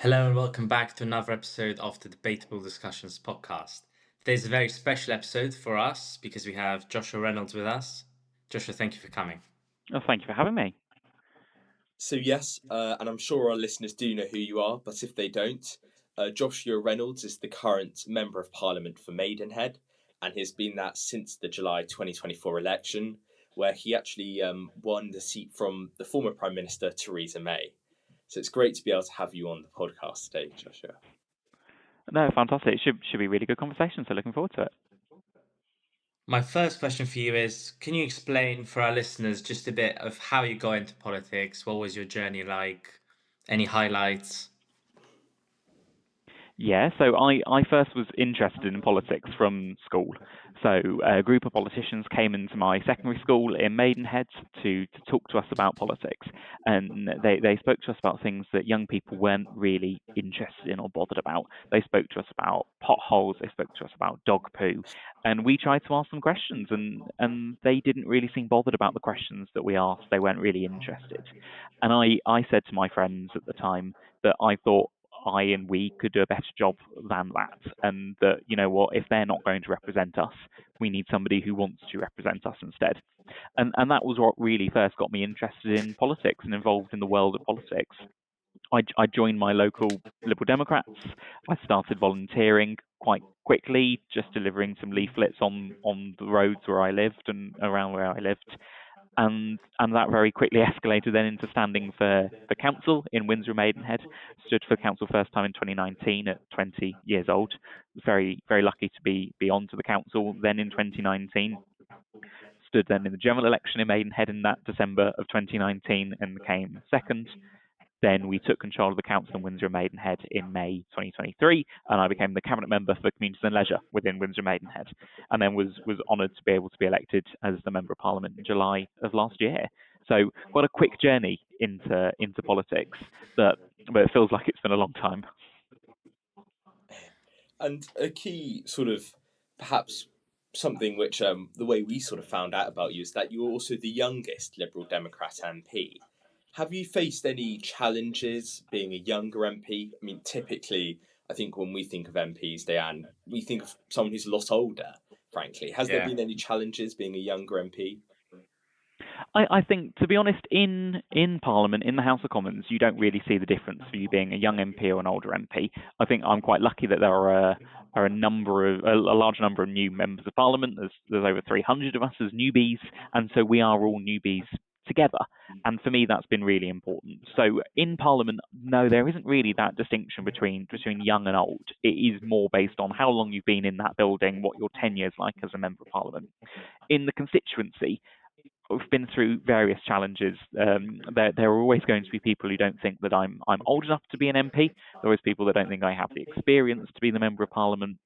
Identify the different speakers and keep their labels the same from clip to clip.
Speaker 1: Hello and welcome back to another episode of the Debatable Discussions podcast. Today's a very special episode for us because we have Joshua Reynolds with us. Joshua, thank you for coming.
Speaker 2: Oh, thank you for having me.
Speaker 3: So yes, and I'm sure our listeners do know who you are, but if they don't, Joshua Reynolds is the current Member of Parliament for Maidenhead, and has been that since the July 2024 election, where he actually won the seat from the former Prime Minister Theresa May. So it's great to be able to have you on the podcast today, Joshua.
Speaker 2: No, fantastic. It should be a really good conversation, so looking forward to it.
Speaker 1: My first question for you is, can you explain for our listeners just a bit of how you got into politics? What was your journey like? Any highlights?
Speaker 2: Yeah, so I first was interested in politics from school. So a group of politicians came into my secondary school in Maidenhead to talk to us about politics. And they spoke to us about things that young people weren't really interested in or bothered about. They spoke to us about potholes, they spoke to us about dog poo. And we tried to ask them questions, and they didn't really seem bothered about the questions that we asked. They weren't really interested. And I said to my friends at the time that I thought I and we could do a better job than that. And that, you know what, if they're not going to represent us, we need somebody who wants to represent us instead. And that was what really first got me interested in politics and involved in the world of politics. I joined my local Liberal Democrats. I started volunteering quite quickly, just delivering some leaflets on the roads where I lived and around where I lived. And that very quickly escalated then into standing for the council in Windsor Maidenhead. Stood for council first time in 2019 at 20 years old. Very very lucky to be onto the council then in 2019. Stood then in the general election in Maidenhead in that December of 2019 and came second. Then we took control of the council in Windsor and Maidenhead in May 2023, and I became the cabinet member for Communities and Leisure within Windsor and Maidenhead, and then was honoured to be able to be elected as the member of Parliament in July of last year. So quite a quick journey into politics, but it feels like it's been a long time.
Speaker 3: And a key sort of, perhaps something which the way we sort of found out about you is that you're also the youngest Liberal Democrat MP. Have you faced any challenges being a younger MP? I mean, typically, I think when we think of MPs, Dejan, we think of someone who's a lot older, frankly. Has there
Speaker 1: Yeah.
Speaker 3: been any challenges being a younger MP?
Speaker 2: I think, to be honest, in Parliament, in the House of Commons, you don't really see the difference for you being a young MP or an older MP. I think I'm quite lucky that there are a large number of new members of Parliament. There's over 300 of us as newbies, and so we are all newbies together. And for me, that's been really important. So in Parliament, no, there isn't really that distinction between young and old. It is more based on how long you've been in that building, what your tenure is like as a member of Parliament. In the constituency, we've been through various challenges. There are always going to be people who don't think that I'm old enough to be an MP. There are always people that don't think I have the experience to be the member of Parliament.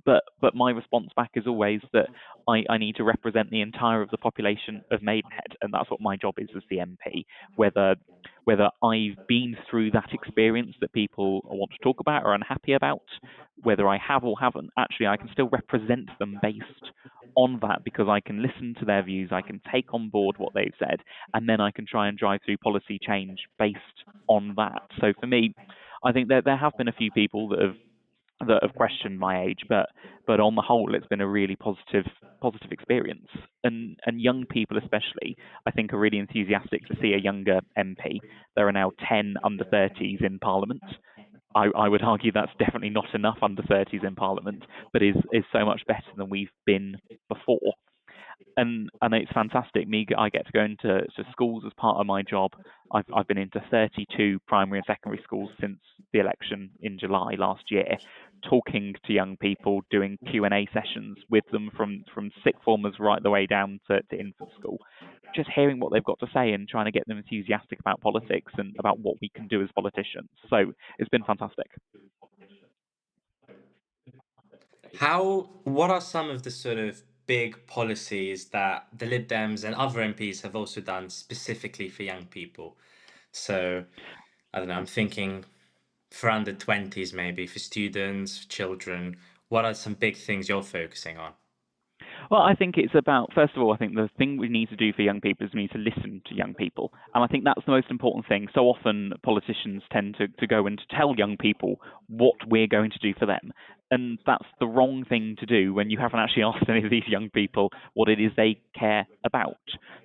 Speaker 2: But my response back is always that I need to represent the entire of the population of Maidenhead, and that's what my job is as the MP. Whether I've been through that experience that people want to talk about or are unhappy about, whether I have or haven't, actually I can still represent them based on that because I can listen to their views, I can take on board what they've said, and then I can try and drive through policy change based on that. So for me, I think there have been a few people that have questioned my age, but on the whole, it's been a really positive experience. And young people, especially, I think, are really enthusiastic to see a younger MP. There are now 10 under 30s in Parliament. I would argue that's definitely not enough under 30s in Parliament, but is so much better than we've been before. And it's fantastic. I get to go into schools as part of my job. I've been into 32 primary and secondary schools since the election in July last year, talking to young people, doing Q&A sessions with them from sixth formers right the way down to infant school, just hearing what they've got to say and trying to get them enthusiastic about politics and about what we can do as politicians. So it's been fantastic.
Speaker 1: What are some of the sort of big policies that the Lib Dems and other MPs have also done specifically for young people? So, I don't know, I'm thinking for under 20s, maybe for students, for children. What are some big things you're focusing on?
Speaker 2: Well, I think it's about, first of all, I think the thing we need to do for young people is we need to listen to young people. And I think that's the most important thing. So often politicians tend to go and to tell young people what we're going to do for them. And that's the wrong thing to do when you haven't actually asked any of these young people what it is they care about.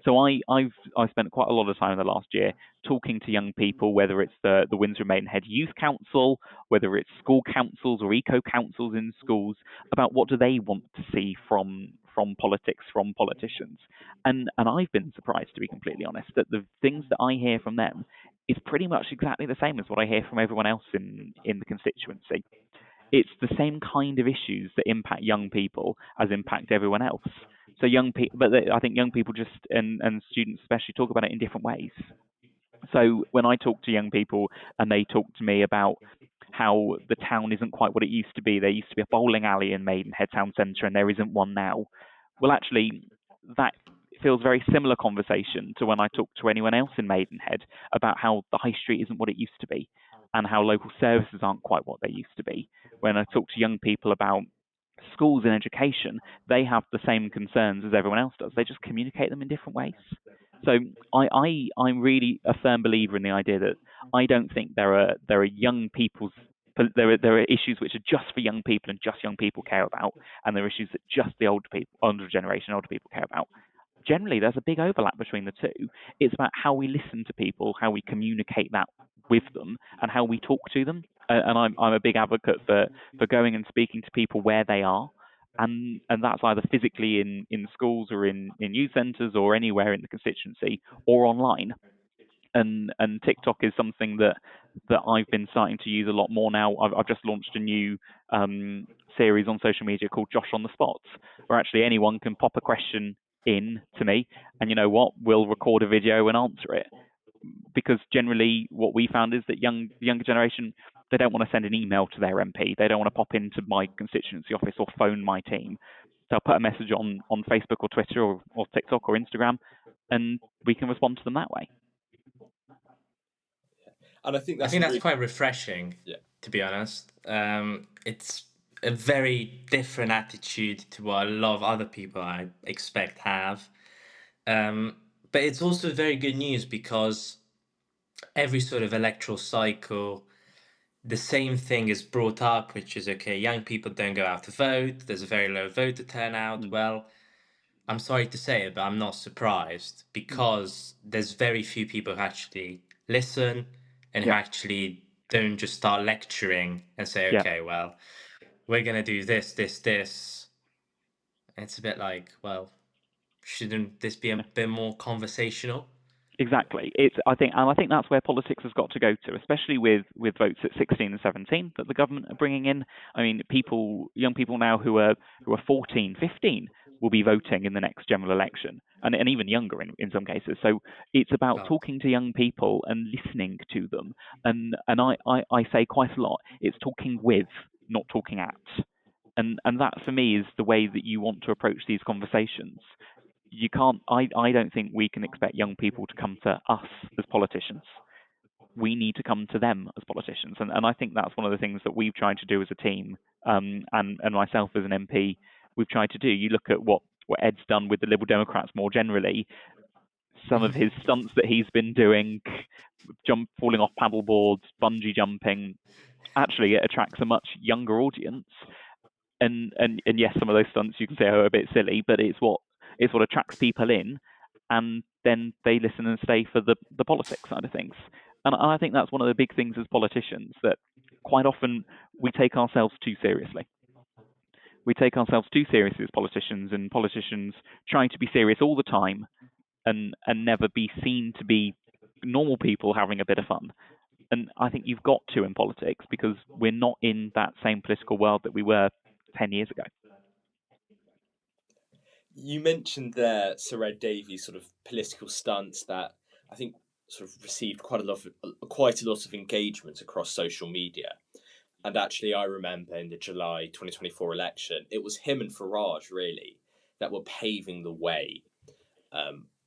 Speaker 2: So I've spent quite a lot of time in the last year talking to young people, whether it's the Windsor and Maidenhead Youth Council, whether it's school councils or eco councils in schools, about what do they want to see from politics, from politicians. And I've been surprised, to be completely honest, that the things that I hear from them is pretty much exactly the same as what I hear from everyone else in the constituency. It's the same kind of issues that impact young people as impact everyone else. So young people, but I think young people just and students especially talk about it in different ways. So when I talk to young people and they talk to me about how the town isn't quite what it used to be, there used to be a bowling alley in Maidenhead Town Centre and there isn't one now. Well, actually, that feels very similar conversation to when I talk to anyone else in Maidenhead about how the high street isn't what it used to be and how local services aren't quite what they used to be. When I talk to young people about schools and education, they have the same concerns as everyone else does. They just communicate them in different ways. So I'm really a firm believer in the idea that I don't think there are young people's there are issues which are just for young people and just young people care about, and there are issues that just the older generation, older people care about. Generally, there's a big overlap between the two. It's about how we listen to people, how we communicate that with them, and how we talk to them. And I'm a big advocate for going and speaking to people where they are, and that's either physically in schools or in youth centres or anywhere in the constituency or online. And TikTok is something that I've been starting to use a lot more now. I've just launched a new series on social media called Josh on the Spots, where actually anyone can pop a question in to me, and you know what, we'll record a video and answer it. Because generally, what we found is that the younger generation, they don't want to send an email to their MP. They don't want to pop into my constituency office or phone my team. They'll put a message on Facebook or Twitter or TikTok or Instagram, and we can respond to them that way.
Speaker 3: And I think
Speaker 1: I
Speaker 3: that's
Speaker 1: think that's
Speaker 3: really,
Speaker 1: quite refreshing,
Speaker 3: yeah.
Speaker 1: to be honest. It's a very different attitude to what a lot of other people I expect have. But it's also very good news because every sort of electoral cycle, the same thing is brought up, which is okay, young people don't go out to vote, there's a very low voter turnout. Well, I'm sorry to say it, but I'm not surprised because there's very few people who actually listen and who
Speaker 2: Yeah,
Speaker 1: actually don't just start lecturing and say,
Speaker 2: yeah.
Speaker 1: okay, well, we're going to do this, this, this. It's a bit like, well, shouldn't this be a bit more conversational?
Speaker 2: Exactly. I think that's where politics has got to go to, especially with votes at 16 and 17 that the government are bringing in. I mean, young people now who are 14, 15 will be voting in the next general election, and even younger in some cases. So it's about
Speaker 1: Well,
Speaker 2: talking to young people and listening to them. And I say quite a lot, it's talking with, not talking at. And that for me is the way that you want to approach these conversations. You can't I don't think we can expect young people to come to us as politicians. We need to come to them as politicians, and I think that's one of the things that we've tried to do as a team, and myself as an MP, we've tried to do. You look at what Ed's done with the Liberal Democrats more generally. Some of his stunts that he's been doing, falling off paddle boards, bungee jumping, actually it attracts a much younger audience. And yes, some of those stunts you can say are a bit silly, but it's what attracts people in, and then they listen and stay for the politics side of things. And I think that's one of the big things as politicians, that quite often we take ourselves too seriously. We take ourselves too seriously as politicians, and politicians trying to be serious all the time and never be seen to be normal people having a bit of fun. And I think you've got to in politics, because we're not in that same political world that we were 10 years ago.
Speaker 3: You mentioned there Sir Ed Davies' sort of political stunts that I think sort of received quite a lot of engagement across social media. And actually, I remember in the July 2024 election, it was him and Farage really that were paving the way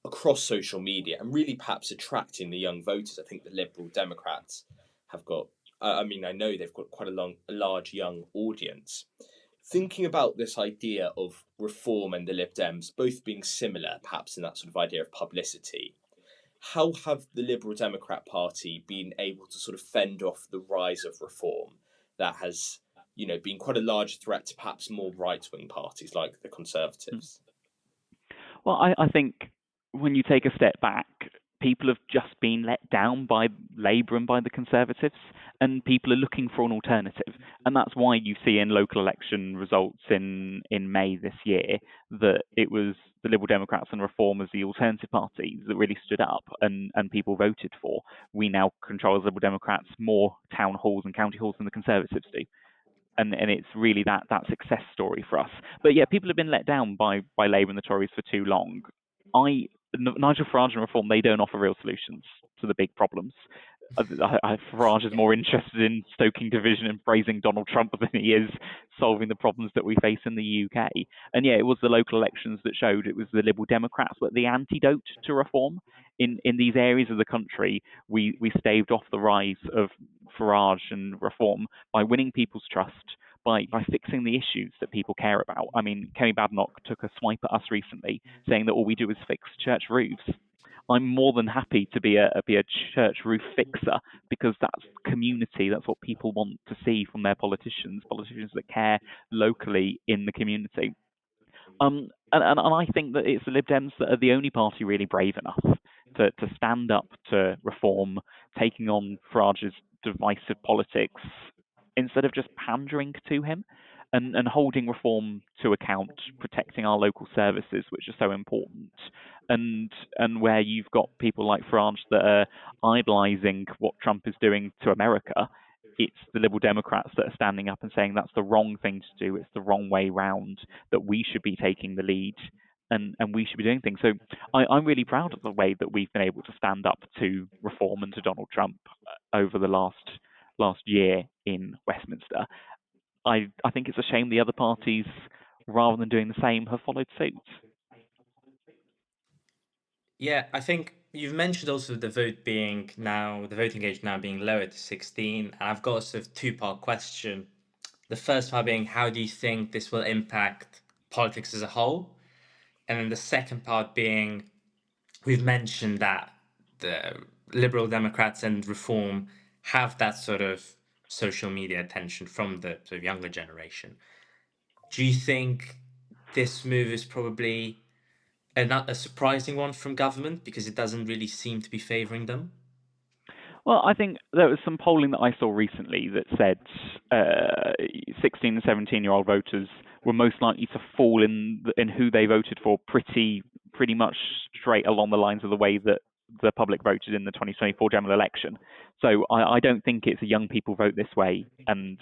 Speaker 3: across social media and really perhaps attracting the young voters. I think the Liberal Democrats have got, I mean, I know they've got quite a large young audience. Thinking about this idea of reform and the Lib Dems both being similar, perhaps in that sort of idea of publicity, how have the Liberal Democrat Party been able to sort of fend off the rise of reform that has, been quite a large threat to perhaps more right-wing parties like the Conservatives?
Speaker 2: Well, I think when you take a step back, people have just been let down by Labour and by the Conservatives, and people are looking for an alternative. And that's why you see in local election results in May this year that it was the Liberal Democrats and Reform as the alternative parties that really stood up and people voted for. We now control as Liberal Democrats more town halls and county halls than the Conservatives do. And it's really that success story for us. But yeah, people have been let down by Labour and the Tories for too long. Nigel Farage and Reform, they don't offer real solutions to the big problems. Farage is more interested in stoking division and praising Donald Trump than he is solving the problems that we face in the UK. And yeah, it was the local elections that showed it was the Liberal Democrats were the antidote to reform. In these areas of the country, we staved off the rise of Farage and Reform by winning people's trust, by fixing the issues that people care about. I mean, Kemi Badenoch took a swipe at us recently, saying that all we do is fix church roofs. I'm more than happy to be a church roof fixer, because that's community. That's what people want to see from their politicians that care locally in the community. And I think that it's the Lib Dems that are the only party really brave enough to stand up to reform, taking on Farage's divisive politics instead of just pandering to him, and holding reform to account, protecting our local services, which are so important. And where you've got people like Farage that are idolising what Trump is doing to America, it's the Liberal Democrats that are standing up and saying that's the wrong thing to do, it's the wrong way round, that we should be taking the lead and we should be doing things. So I'm really proud of the way that we've been able to stand up to reform and to Donald Trump over the last year in Westminster. I think it's a shame the other parties, rather than doing the same, have followed suit.
Speaker 1: Yeah, I think you've mentioned also the voting age now being lowered to 16, and I've got a sort of two-part question. The first part being, how do you think this will impact politics as a whole? And then the second part being, we've mentioned that the Liberal Democrats and Reform have that sort of social media attention from the sort of younger generation. Do you think this move is probably not a surprising one from government because it doesn't really seem to be favouring them?
Speaker 2: Well, I think there was some polling that I saw recently that said 16 and 17-year-old voters were most likely to fall in who they voted for pretty much straight along the lines of the way that the public voted in the 2024 general election. So I don't think it's a young people vote this way and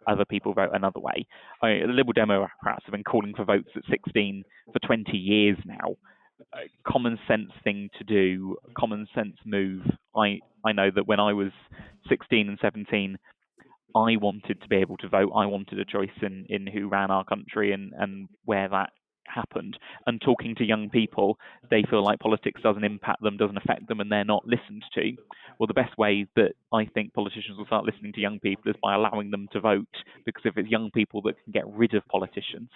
Speaker 2: other people vote another way. The Liberal Democrats have been calling for votes at 16 for 20 years now. Common sense thing to do, common sense move. I know that when I was 16 and 17, I wanted to be able to vote. I wanted a choice in who ran our country and where that happened. And talking to young people, they feel like politics doesn't impact them, doesn't affect them, and they're not listened to. Well, the best way that I think politicians will start listening to young people is by allowing them to vote, because if it's young people that can get rid of politicians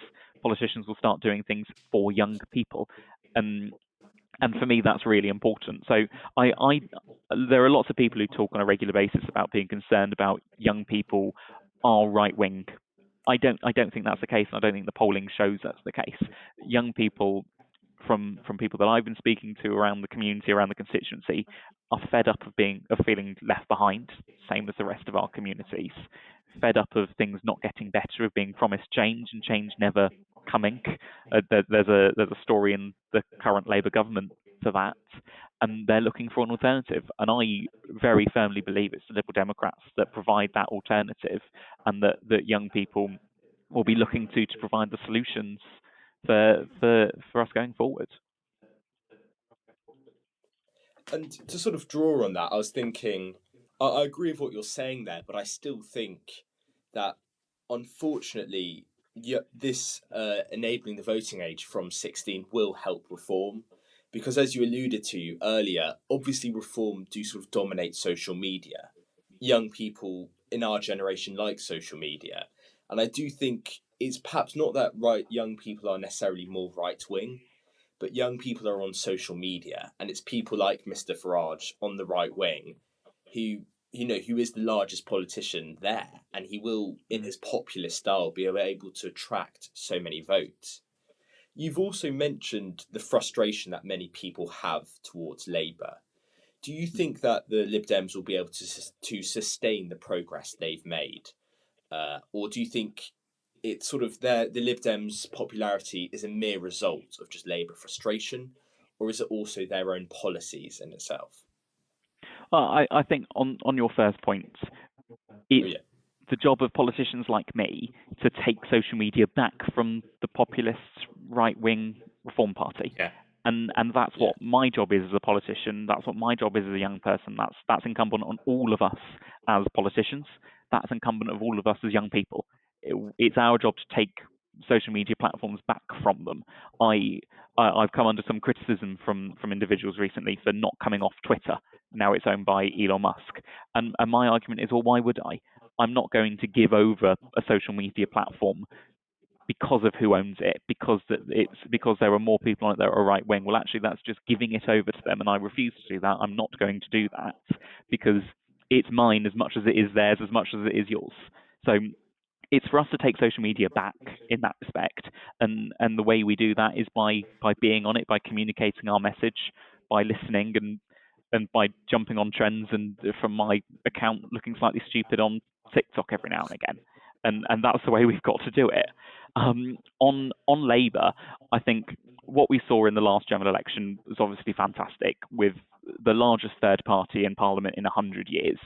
Speaker 2: will start doing things for young people. And for me, that's really important. So there are lots of people who talk on a regular basis about being concerned about young people are right wing. I don't think that's the case, and I don't think the polling shows that's the case. Young people, from people that I've been speaking to around the community, around the constituency, are fed up of feeling left behind, same as the rest of our communities. Fed up of things not getting better, of being promised change and change never coming. There's a story in the current Labour government for that, and they're looking for an alternative. And I very firmly believe it's the Liberal Democrats that provide that alternative, and that young people will be looking to provide the solutions for us going forward.
Speaker 3: And to sort of draw on that, I was thinking, I agree with what you're saying there, but I still think that unfortunately, this enabling the voting age from 16 will help reform. Because as you alluded to earlier, obviously reform do sort of dominate social media. Young people in our generation like social media. And I do think it's perhaps not that young people are necessarily more right wing, but young people are on social media, and it's people like Mr. Farage on the right wing who who is the largest politician there, and he will, in his populist style, be able to attract so many votes. You've also mentioned the frustration that many people have towards Labour. Do you think that the Lib Dems will be able to sustain the progress they've made, or do you think it's sort of the Lib Dems' popularity is a mere result of just Labour frustration, or is it also their own policies in itself?
Speaker 2: I think on your first point, it's the job of politicians like me to take social media back from the populist right-wing Reform Party.
Speaker 1: Yeah.
Speaker 2: And that's what my job is as a politician. That's what my job is as a young person. That's incumbent on all of us as politicians. That's incumbent of all of us as young people. It's our job to take social media platforms back from them. I've come under some criticism from individuals recently for not coming off Twitter. Now it's owned by Elon Musk. And my argument is, well, why would I? I'm not going to give over a social media platform because of who owns it, because there are more people on it that are right wing. Well, actually, that's just giving it over to them, and I refuse to do that. I'm not going to do that because it's mine as much as it is theirs, as much as it is yours. So it's for us to take social media back in that respect, and the way we do that is by being on it, by communicating our message, by listening, and by jumping on trends, and from my account looking slightly stupid on TikTok every now and again. And that's the way we've got to do it. On Labour, I think what we saw in the last general election was obviously fantastic, with the largest third party in Parliament in 100 years.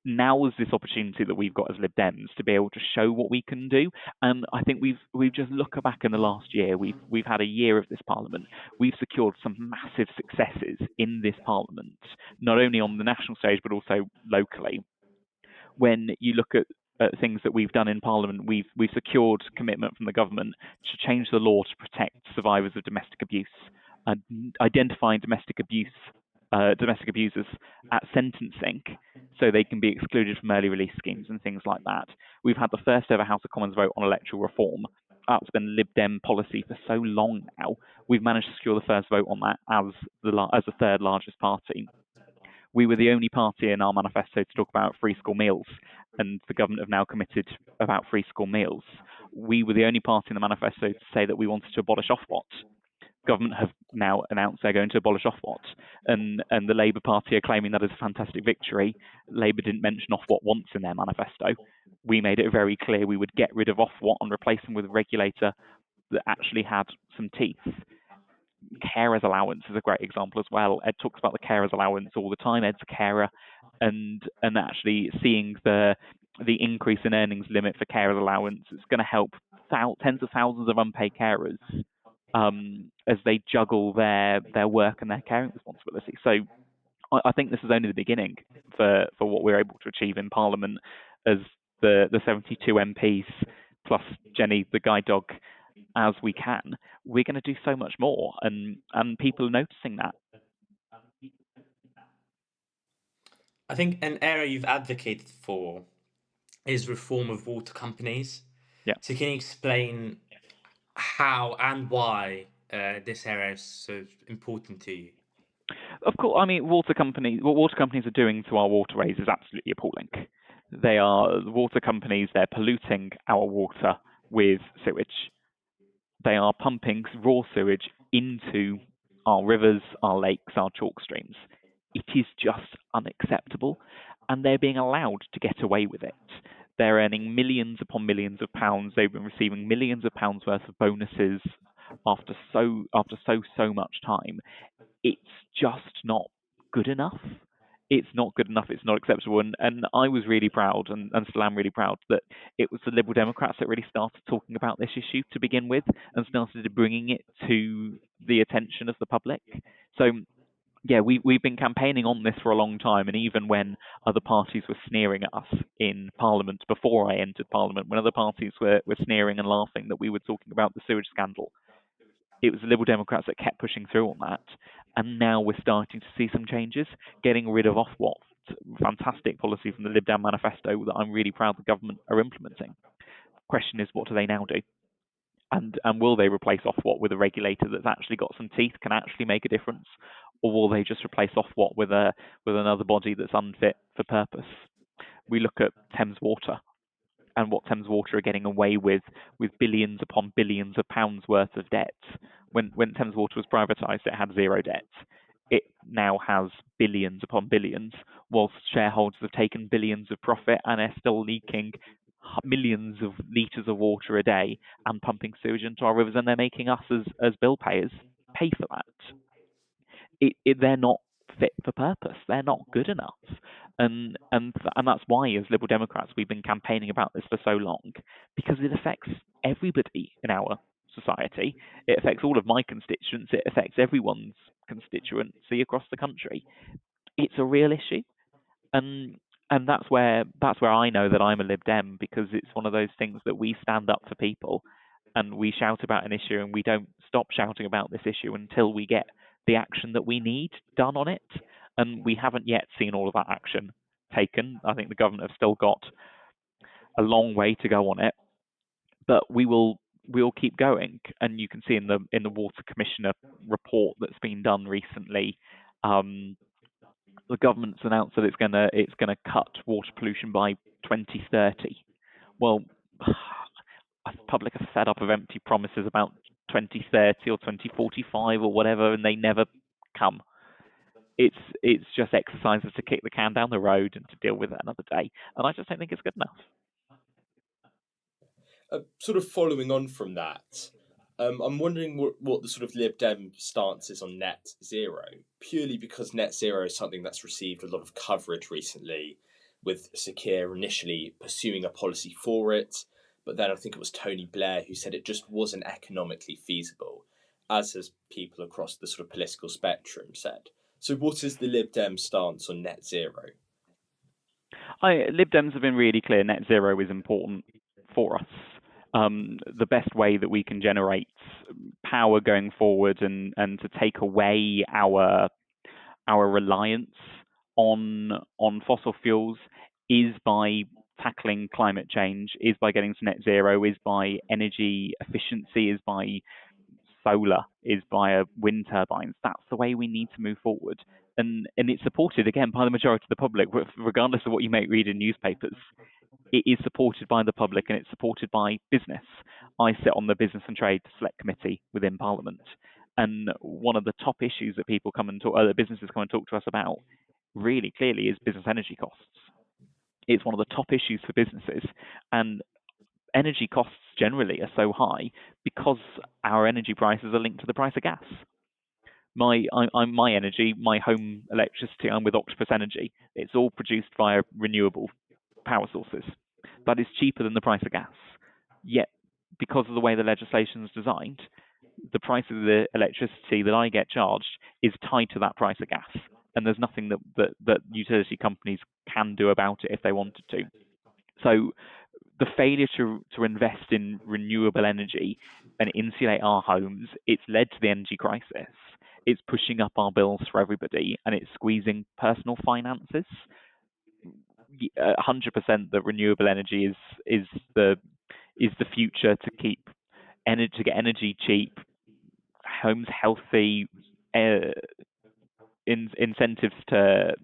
Speaker 2: Now is this opportunity that we've got as Lib Dems to be able to show what we can do, and I think we've just looked back in the last year. We've had a year of this Parliament. We've secured some massive successes in this Parliament, not only on the national stage but also locally. When you look at things that we've done in Parliament, we've secured commitment from the government to change the law to protect survivors of domestic abuse, and identifying domestic abusers at sentencing so they can be excluded from early release schemes and things like that. We've had the first ever House of Commons vote on electoral reform. That's been Lib Dem policy for so long now. We've managed to secure the first vote on that as the third largest party. We were the only party in our manifesto to talk about free school meals, and the government have now committed about free school meals. We were the only party in the manifesto to say that we wanted to abolish Ofwat. Government have now announced they're going to abolish Ofwat, and the Labour Party are claiming that as a fantastic victory. Labour didn't mention Ofwat once in their manifesto. We made it very clear we would get rid of Ofwat and replace them with a regulator that actually had some teeth. Carers allowance is a great example as well. Ed talks about the carers allowance all the time. Ed's a carer, and actually seeing the increase in earnings limit for carers allowance is going to help tens of thousands of unpaid carers as they juggle their work and their caring responsibility. So I think this is only the beginning for what we're able to achieve in Parliament as the 72 MPs plus Jenny, the guide dog, as we can. We're going to do so much more, and people are noticing that.
Speaker 1: I think an area you've advocated for is reform of water companies.
Speaker 2: Yeah.
Speaker 1: So can you explain how and why this area is so important to you?
Speaker 2: Of course, I mean, what water companies are doing to our waterways is absolutely appalling. They are water companies, they're polluting our water with sewage. They are pumping raw sewage into our rivers, our lakes, our chalk streams. It is just unacceptable, and they're being allowed to get away with it. They're earning millions upon millions of pounds. They've been receiving millions of pounds worth of bonuses after so much time. It's just not good enough. It's not good enough. It's not acceptable. And I was really proud, and still am really proud, that it was the Liberal Democrats that really started talking about this issue to begin with, and started bringing it to the attention of the public. So, yeah, we've been campaigning on this for a long time, and even when other parties were sneering at us in Parliament before I entered Parliament, when other parties were sneering and laughing that we were talking about the sewage scandal, it was the Liberal Democrats that kept pushing through on that. And now we're starting to see some changes, getting rid of Ofwat. Fantastic policy from the Lib Dem manifesto that I'm really proud the government are implementing. Question is, what do they now do? And will they replace Ofwat with a regulator that's actually got some teeth, can actually make a difference, or will they just replace Ofwat with another body that's unfit for purpose? We look at Thames Water and what Thames Water are getting away with billions upon billions of pounds worth of debt. When Thames Water was privatised, it had zero debt. It now has billions upon billions, whilst shareholders have taken billions of profit and are still leaking millions of litres of water a day and pumping sewage into our rivers, and they're making us as bill payers pay for that. They're not fit for purpose. They're not good enough, and that's why, as Liberal Democrats, we've been campaigning about this for so long, because it affects everybody in our society. It affects all of my constituents. It affects everyone's constituency across the country. It's a real issue, and that's where I know that I'm a Lib Dem, because it's one of those things that we stand up for people, and we shout about an issue, and we don't stop shouting about this issue until we get the action that we need done on it. And we haven't yet seen all of that action taken. I think the government have still got a long way to go on it, but we'll keep going. And you can see in the Water Commissioner report that's been done recently, the government's announced that it's gonna cut water pollution by 2030. Well, the public are fed up of empty promises about 2030 or 2045 or whatever, and they never come. It's just exercises to kick the can down the road and to deal with it another day, and I just don't think it's good enough.
Speaker 3: Sort of following on from that, I'm wondering what the sort of Lib Dem stance is on net zero, purely because net zero is something that's received a lot of coverage recently, with Sir Keir initially pursuing a policy for it, but then I think it was Tony Blair who said it just wasn't economically feasible, as has people across the sort of political spectrum said. So what is the Lib Dem stance on net zero?
Speaker 2: Lib Dems have been really clear net zero is important for us. The best way that we can generate power going forward and to take away our reliance on fossil fuels is by tackling climate change, is by getting to net zero, is by energy efficiency, is by solar, is by wind turbines. That's the way we need to move forward. And it's supported, again, by the majority of the public, regardless of what you may read in newspapers. It is supported by the public, and it's supported by business. I sit on the Business and Trade Select Committee within Parliament, and one of the top issues that people come and talk, businesses come and talk to us about, really clearly, is business energy costs. It's one of the top issues for businesses, and energy costs generally are so high because our energy prices are linked to the price of gas. My energy, my home electricity, I'm with Octopus Energy. It's all produced via renewable power sources. That is cheaper than the price of gas. Yet, because of the way the legislation is designed, the price of the electricity that I get charged is tied to that price of gas. And there's nothing that utility companies can do about it if they wanted to. So the failure to invest in renewable energy and insulate our homes, it's led to the energy crisis. It's pushing up our bills for everybody, and it's squeezing personal finances. 100% that renewable energy is the future to keep to get energy cheap, homes healthy, incentives to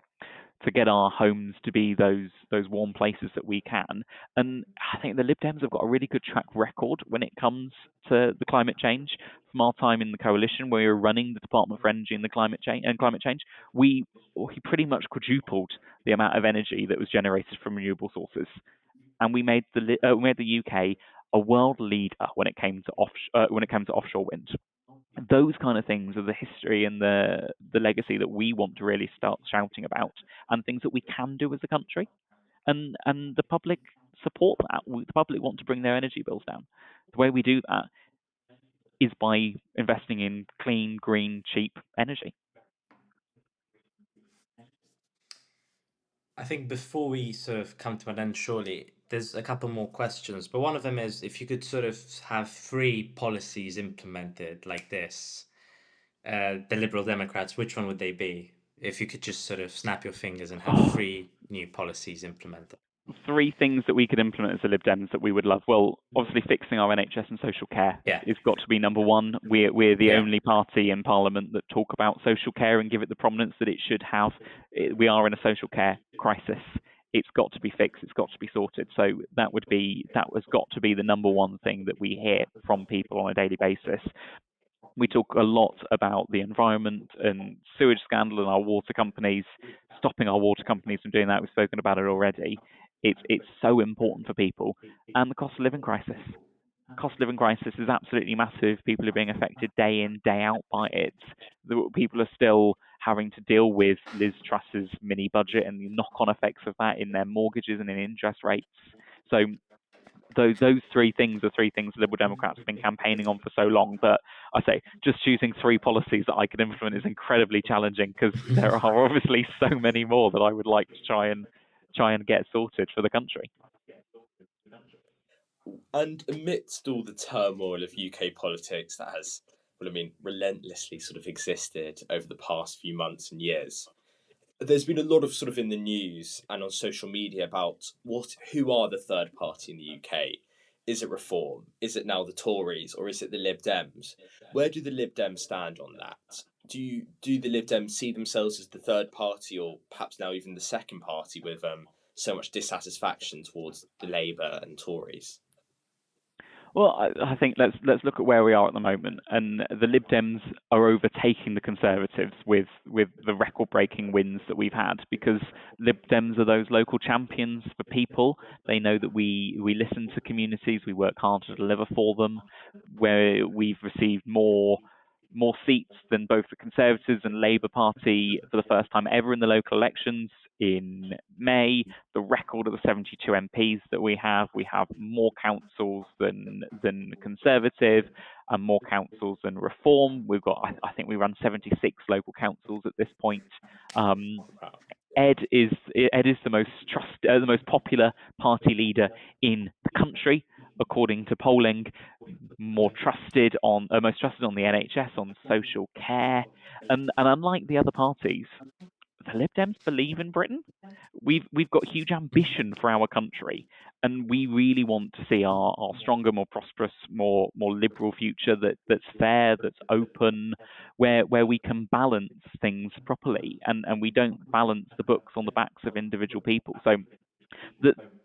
Speaker 2: get our homes to be those warm places that we can. And I think the Lib Dems have got a really good track record when it comes to the climate change. From our time in the coalition, where we were running the Department for Energy and the climate change, we pretty much quadrupled the amount of energy that was generated from renewable sources, and we made the UK a world leader when it came to offshore wind. Those kind of things are the history and the legacy that we want to really start shouting about, and things that we can do as a country. And the public support that. The public want to bring their energy bills down. The way we do that is by investing in clean, green, cheap energy.
Speaker 1: I think before we sort of come to an end shortly, there's a couple more questions, but one of them is, if you could sort of have 3 policies implemented like this, the Liberal Democrats, which one would they be? If you could just sort of snap your fingers and have 3 new policies implemented.
Speaker 2: Three things that we could implement as the Lib Dems that we would love. Well, obviously fixing our NHS and social care is got to be number one. We're the only party in Parliament that talk about social care and give it the prominence that it should have. We are in a social care crisis. It's got to be fixed. It's got to be sorted. So that has got to be the number one thing that we hear from people on a daily basis. We talk a lot about the environment and sewage scandal and our water companies, stopping our water companies from doing that. We've spoken about it already. It's so important for people. And the cost of living crisis. Cost of living crisis is absolutely massive. People are being affected day in, day out by it. People are still having to deal with Liz Truss's mini budget and the knock-on effects of that in their mortgages and in interest rates. So those three things are three things Liberal Democrats have been campaigning on for so long. But I say just choosing three policies that I could implement is incredibly challenging because there are obviously so many more that I would like to try and get sorted for the country.
Speaker 3: And amidst all the turmoil of UK politics that has, relentlessly sort of existed over the past few months and years, there's been a lot of sort of in the news and on social media about who are the third party in the UK. Is it Reform? Is it now the Tories, or is it the Lib Dems? Where do the Lib Dems stand on that? Do the Lib Dems see themselves as the third party, or perhaps now even the second party, with so much dissatisfaction towards the Labour and Tories?
Speaker 2: Well, I think let's look at where we are at the moment, and the Lib Dems are overtaking the Conservatives with the record-breaking wins that we've had, because Lib Dems are those local champions for people. They know that we listen to communities, we work hard to deliver for them, where we've received more seats than both the Conservatives and Labour Party for the first time ever in the local elections in May. The record of the 72 MPs that we have more councils than Conservative and more councils than Reform. We've got, I think we run 76 local councils at this point. Ed is the most popular party leader in the country, according to polling. Most trusted on the NHS, on social care, and unlike the other parties, the Lib Dems believe in Britain. We've got huge ambition for our country, and we really want to see our stronger, more prosperous, more liberal future that's fair, that's open, where we can balance things properly, and we don't balance the books on the backs of individual people. So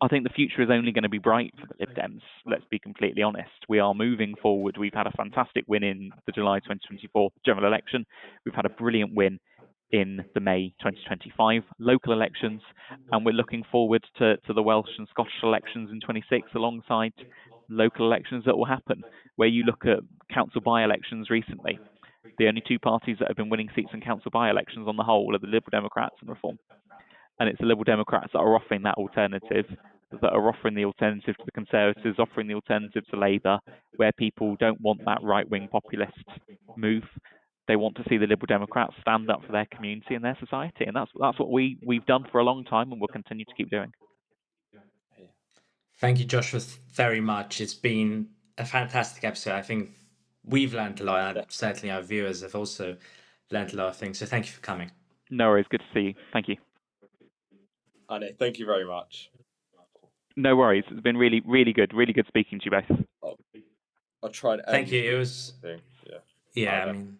Speaker 2: I think the future is only going to be bright for the Lib Dems. Let's be completely honest. We are moving forward. We've had a fantastic win in the July 2024 general election. We've had a brilliant win in the May 2025 local elections, and we're looking forward to the Welsh and Scottish elections in 26 alongside local elections that will happen. Where you look at council by-elections recently, the only two parties that have been winning seats in council by-elections on the whole are the Liberal Democrats and Reform. And it's the Liberal Democrats that are offering that alternative, that are offering the alternative to the Conservatives, offering the alternative to Labour, where people don't want that right-wing populist move. They want to see the Liberal Democrats stand up for their community and their society, and that's what we've done for a long time, and we'll continue to keep doing.
Speaker 1: Thank you, Joshua, very much. It's been a fantastic episode. I think we've learned a lot, and certainly our viewers have also learned a lot of things. So thank you for coming.
Speaker 2: No worries. Good to see you. Thank you.
Speaker 3: I know. Thank you very much.
Speaker 2: No worries. It's been really, really good. Really good speaking to you both.
Speaker 3: I'll try and
Speaker 1: thank you. It was.
Speaker 3: Yeah.
Speaker 1: I mean.